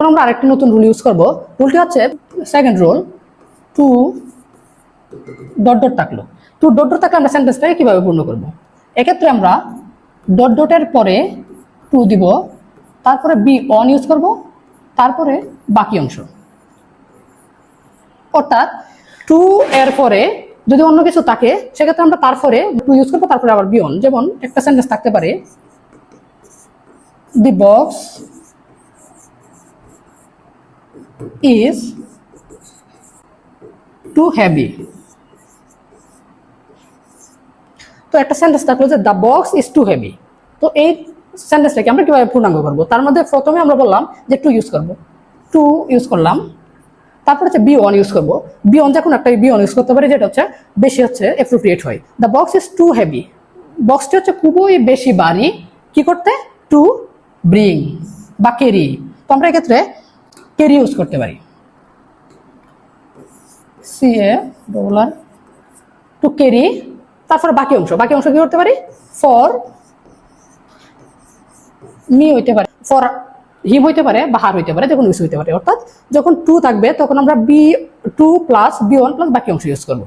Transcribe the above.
আমরা আরেকটি নতুন রুল ইউজ করব। রুলটি হচ্ছে second rule, two dot dot থাকলো। টু ডট ডট থাকলে আমরা সেন্টেন্সটাকে কিভাবে পূর্ণ করব? এক্ষেত্রে আমরা ডট ডটের পরে টু দিব, তারপরে বি অন ইউজ করব, তারপরে বাকি অংশ। অর্থাৎ টু এর পরে যদি অন্য কিছু থাকে সেক্ষেত্রে আমরা তারপরে টু ইউজ করবো, তারপরে আবার বি অন। যেমন একটা সেন্টেন্স থাকতে পারে, the box is too heavy. তো একটা সেন্টেন্স থাকলো যে the box is too heavy. তো এই সেন্টেন্সটাকে আমরা কিভাবে পূর্ণাঙ্গ করবো? তার মধ্যে প্রথমে আমরা বললাম যে টু ইউজ করবো, টু ইউজ করলাম, তারপর হচ্ছে বি ওয়ান ইউজ করবো। বি ওয়ান যখন একটা বি ওয়ান ইউজ করতে পারি যেটা হচ্ছে বেশি হচ্ছে অ্যাপ্রোপ্রিয়েট হয়। The box is too heavy, বক্সটি হচ্ছে খুবই বেশি ভারী কি করতে, টু ব্রিং বা ক্যারি। তো আমরা এক্ষেত্রে ক্যারি ইউজ করতে পারি, CA ডলার টু ক্যারি। তারপর বাকি অংশ কি করতে পারি, ফর মি হইতে পারে, ফর হিম হইতে পারে বা হার হইতে পারে, যখন ইউজ হইতে পারে। অর্থাৎ যখন টু থাকবে তখন আমরা B two plus B one plus বাকি অংশ ইউজ করবো।